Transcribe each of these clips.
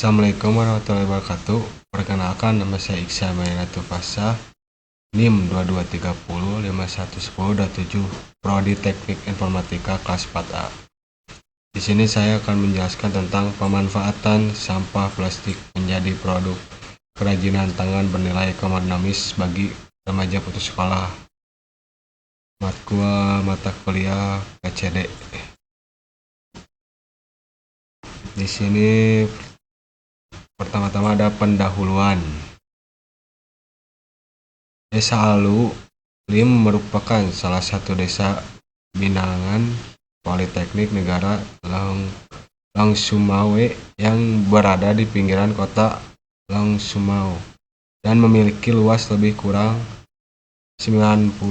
Assalamualaikum warahmatullahi wabarakatuh. Perkenalkan, nama saya Iksan Mayanatul Fasah, NIM 22305110-7, Prodi Teknik Informatika kelas 4A. Di sini saya akan menjelaskan tentang pemanfaatan sampah plastik menjadi produk kerajinan tangan bernilai ekonomis bagi remaja putus sekolah. Matkul mata kuliah PCD. Di sini pertama-tama ada pendahuluan. Desa Alu Lim merupakan salah satu desa binaan Politeknik Negara Langsumawe yang berada di pinggiran kota Langsumau dan memiliki luas lebih kurang 90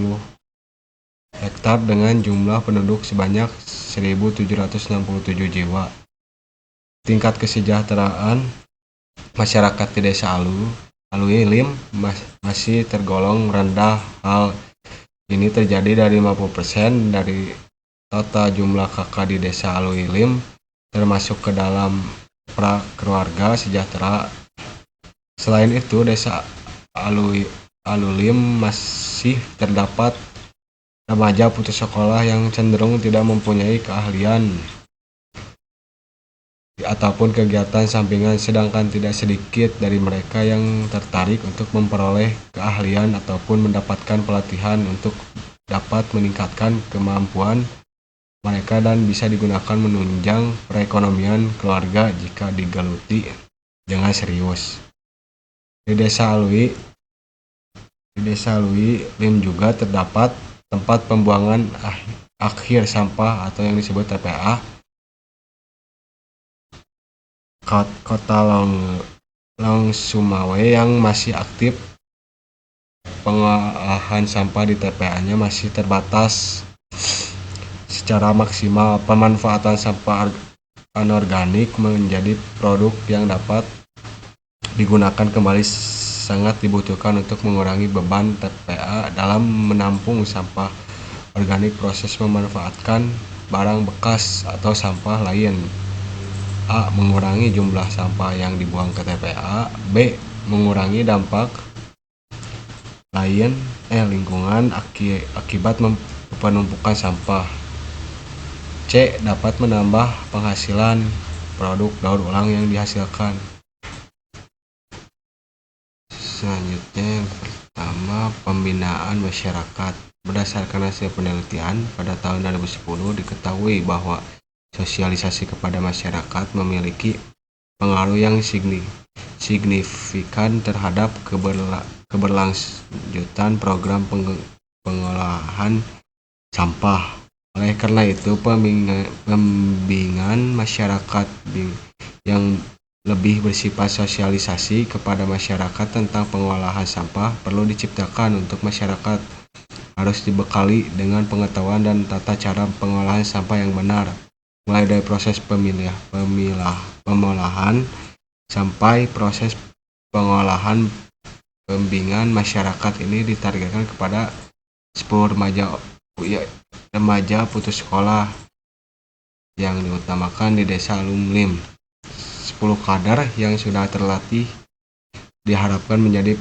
hektar dengan jumlah penduduk sebanyak 1.767 jiwa. Tingkat kesejahteraan masyarakat di Desa Alui Lim masih tergolong rendah. Hal ini terjadi dari 50% dari total jumlah kakak di Desa Alui Lim termasuk ke dalam prakeluarga sejahtera. Selain itu, Desa Alui Lim masih terdapat remaja putus sekolah yang cenderung tidak mempunyai keahlian ataupun kegiatan sampingan, sedangkan tidak sedikit dari mereka yang tertarik untuk memperoleh keahlian ataupun mendapatkan pelatihan untuk dapat meningkatkan kemampuan mereka dan bisa digunakan menunjang perekonomian keluarga jika digeluti dengan serius. Di Desa Alui Lim juga terdapat tempat pembuangan akhir sampah atau yang disebut TPA. Kota Langsumawe yang masih aktif. Pengolahan sampah di TPA-nya masih terbatas secara maksimal. Pemanfaatan sampah anorganik menjadi produk yang dapat digunakan kembali sangat dibutuhkan untuk mengurangi beban TPA dalam menampung sampah organik. Proses memanfaatkan barang bekas atau sampah lain: A. Mengurangi jumlah sampah yang dibuang ke TPA. B. Mengurangi dampak lingkungan akibat penumpukan sampah. C. Dapat menambah penghasilan produk daur ulang yang dihasilkan. Selanjutnya, yang pertama, pembinaan masyarakat. Berdasarkan hasil penelitian pada tahun 2010 diketahui bahwa sosialisasi kepada masyarakat memiliki pengaruh yang signifikan terhadap keberlanjutan program pengolahan sampah. Oleh karena itu, pembimbingan masyarakat yang lebih bersifat sosialisasi kepada masyarakat tentang pengolahan sampah perlu diciptakan. Untuk masyarakat harus dibekali dengan pengetahuan dan tata cara pengolahan sampah yang benar, mulai dari proses pemolahan sampai proses pengolahan. Pembimbingan masyarakat ini ditargetkan kepada 10 remaja putus sekolah yang diutamakan di Desa Alui Lim. 10 kader yang sudah terlatih diharapkan menjadi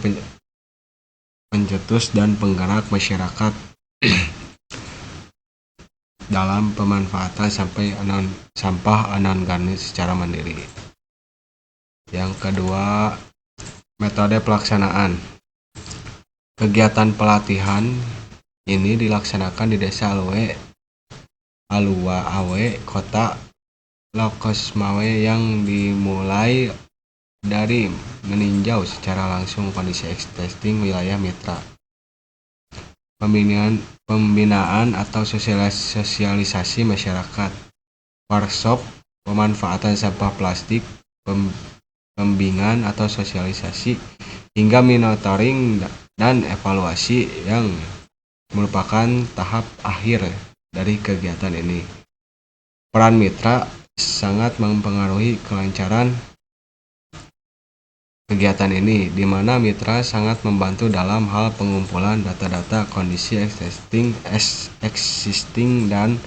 pencetus dan penggerak masyarakat dalam pemanfaatan sampah anorganik secara mandiri. Yang kedua, metode pelaksanaan. Kegiatan pelatihan ini dilaksanakan di Desa Aluwa-Awe, Kota Lokosmawe, yang dimulai dari meninjau secara langsung kondisi existing wilayah mitra. Pembinaan atau sosialisasi masyarakat, workshop pemanfaatan sampah plastik, pembimbingan atau sosialisasi, hingga monitoring dan evaluasi yang merupakan tahap akhir dari kegiatan ini. Peran mitra sangat mempengaruhi kelancaran kegiatan ini, di mana mitra sangat membantu dalam hal pengumpulan data-data kondisi existing dan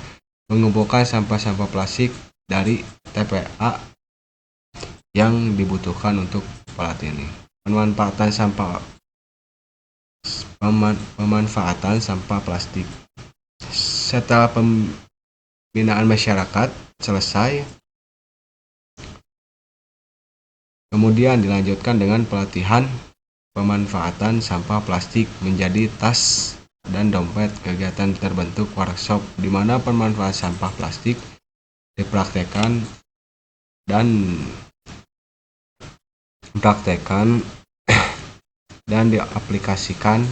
mengumpulkan sampah-sampah plastik dari TPA yang dibutuhkan untuk pelatih ini. Pemanfaatan sampah plastik. Setelah pembinaan masyarakat selesai, kemudian dilanjutkan dengan pelatihan pemanfaatan sampah plastik menjadi tas dan dompet. Kegiatan terbentuk workshop di mana pemanfaatan sampah plastik dipraktekkan dan diaplikasikan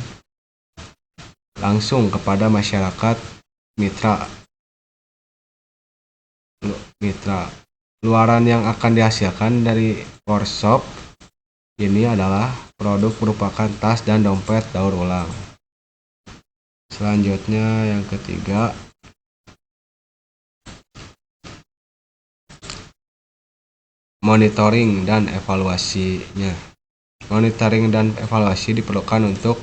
langsung kepada masyarakat mitra. Luaran yang akan dihasilkan dari workshop ini adalah produk merupakan tas dan dompet daur ulang. Selanjutnya yang ketiga, monitoring dan evaluasinya. Monitoring dan evaluasi diperlukan untuk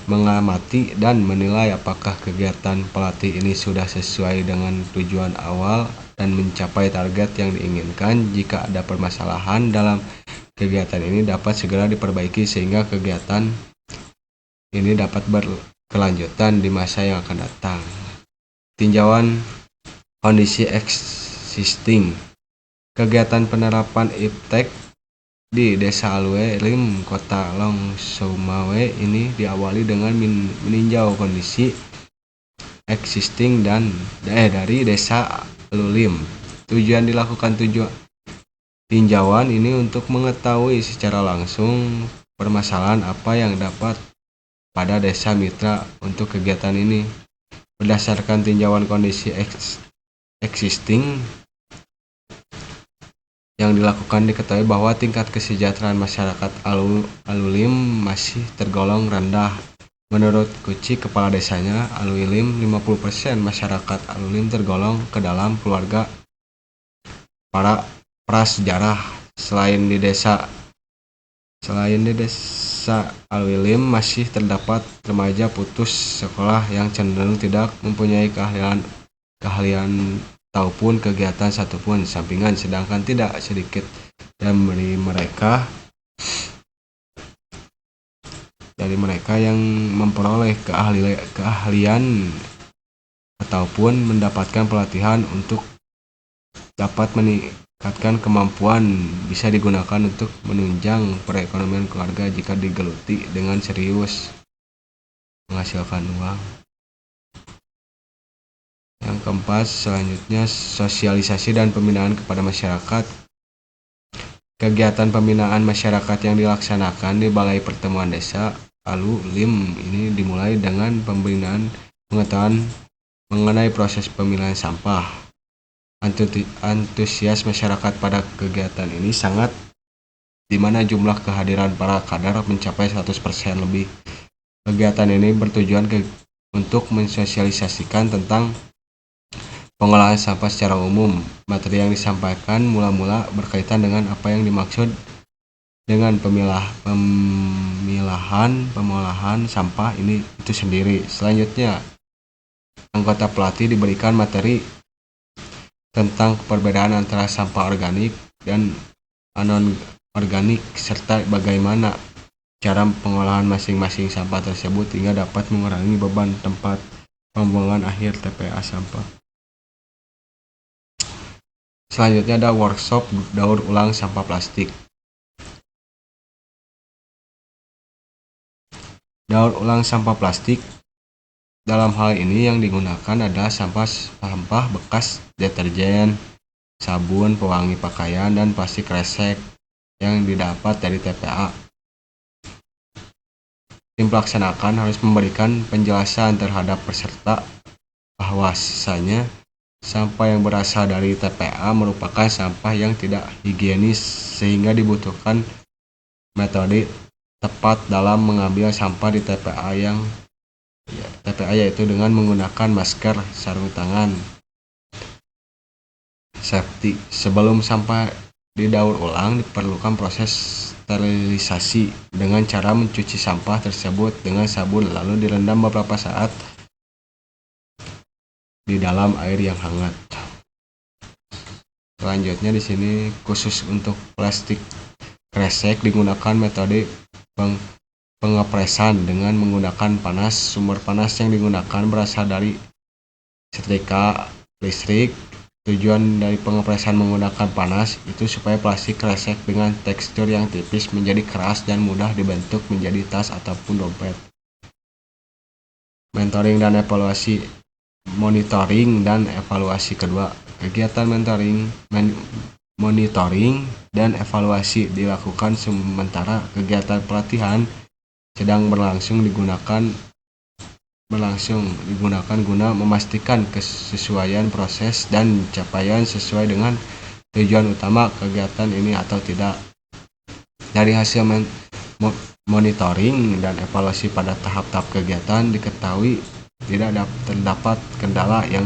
mengamati dan menilai apakah kegiatan pelatih ini sudah sesuai dengan tujuan awal dan mencapai target yang diinginkan. Jika ada permasalahan dalam kegiatan ini dapat segera diperbaiki sehingga kegiatan ini dapat berkelanjutan di masa yang akan datang. Tinjauan kondisi existing. Kegiatan penerapan iptek di Desa Alue Lim, Kota Longsumawe ini diawali dengan meninjau kondisi existing dari Desa Alulim. Tujuan dilakukan tinjauan ini untuk mengetahui secara langsung permasalahan apa yang dapat pada desa mitra untuk kegiatan ini. Berdasarkan tinjauan kondisi existing yang dilakukan, diketahui bahwa tingkat kesejahteraan masyarakat Alulim masih tergolong rendah. Menurut Kuci, kepala desanya Alulim, 50% masyarakat Alulim tergolong ke dalam keluarga para prasejarah. Selain di desa Alulim masih terdapat remaja putus sekolah yang cenderung tidak mempunyai keahlian ataupun kegiatan satupun sampingan, sedangkan tidak sedikit dari mereka yang memperoleh keahlian ataupun mendapatkan pelatihan untuk dapat meningkatkan kemampuan bisa digunakan untuk menunjang perekonomian keluarga jika digeluti dengan serius menghasilkan uang. Yang keempat, selanjutnya sosialisasi dan pembinaan kepada masyarakat. Kegiatan pembinaan masyarakat yang dilaksanakan di Balai Pertemuan Desa Alulim ini dimulai dengan pembinaan pengetahuan mengenai proses pemilahan sampah. Antusias masyarakat pada kegiatan ini sangat, di mana jumlah kehadiran para kader mencapai 100% lebih. Kegiatan ini bertujuan untuk mensosialisasikan tentang pengolahan sampah secara umum. Materi yang disampaikan mula-mula berkaitan dengan apa yang dimaksud dengan pengolahan sampah ini itu sendiri. Selanjutnya, anggota pelatih diberikan materi tentang perbedaan antara sampah organik dan anon-organik serta bagaimana cara pengolahan masing-masing sampah tersebut hingga dapat mengurangi beban tempat pembuangan akhir TPA sampah. Selanjutnya ada workshop daur ulang sampah plastik. Daur ulang sampah plastik, dalam hal ini yang digunakan adalah sampah bekas deterjen, sabun, pewangi pakaian, dan plastik kresek yang didapat dari TPA. Tim pelaksanakan harus memberikan penjelasan terhadap peserta bahwasanya sampah yang berasal dari TPA merupakan sampah yang tidak higienis sehingga dibutuhkan metode tepat dalam mengambil sampah di TPA yaitu dengan menggunakan masker, sarung tangan, safety. Sebelum sampah didaur ulang diperlukan proses sterilisasi dengan cara mencuci sampah tersebut dengan sabun lalu direndam beberapa saat di dalam air yang hangat. Selanjutnya di sini khusus untuk plastik kresek digunakan metode pengepresan dengan menggunakan panas. Sumber panas yang digunakan berasal dari setrika listrik. Tujuan dari pengepresan menggunakan panas itu supaya plastik kresek dengan tekstur yang tipis menjadi keras dan mudah dibentuk menjadi tas ataupun dompet. Monitoring dan evaluasi kedua. Kegiatan monitoring dan evaluasi dilakukan sementara kegiatan pelatihan sedang berlangsung digunakan guna memastikan kesesuaian proses dan capaian sesuai dengan tujuan utama kegiatan ini atau tidak. Dari hasil monitoring dan evaluasi pada tahap-tahap kegiatan diketahui tidak terdapat kendala yang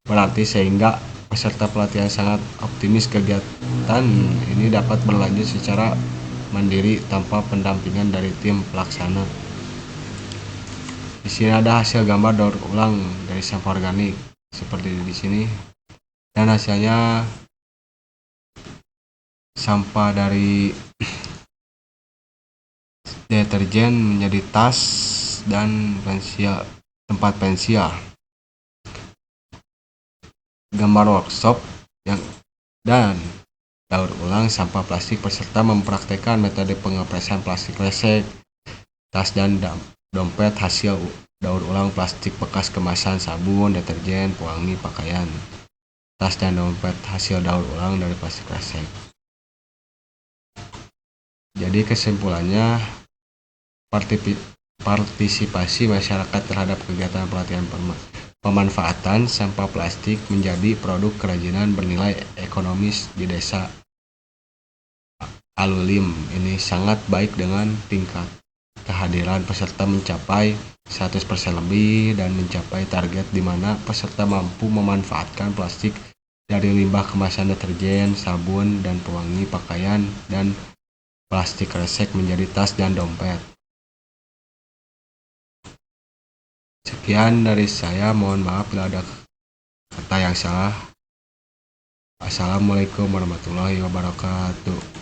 berarti sehingga peserta pelatihan sangat optimis kegiatan ini dapat berlanjut secara mandiri tanpa pendampingan dari tim pelaksana. Di sini ada hasil gambar daur ulang dari sampah organik seperti di sini, dan hasilnya sampah dari deterjen menjadi tas dan tempat pensil. Gambar workshop dan daur ulang sampah plastik. Peserta mempraktekkan metode pengepresan plastik kresek, tas dan dompet hasil daur ulang plastik bekas kemasan sabun, deterjen, pewangi pakaian. Tas dan dompet hasil daur ulang dari plastik kresek. Jadi kesimpulannya, partisipasi masyarakat terhadap kegiatan pelatihan pemanfaatan sampah plastik menjadi produk kerajinan bernilai ekonomis di desa Alulim ini sangat baik dengan tingkat kehadiran peserta mencapai 100% lebih dan mencapai target di mana peserta mampu memanfaatkan plastik dari limbah kemasan deterjen, sabun, dan pewangi pakaian dan plastik kresek menjadi tas dan dompet. Sekian dari saya, mohon maaf bila ada kata yang salah. Assalamualaikum warahmatullahi wabarakatuh.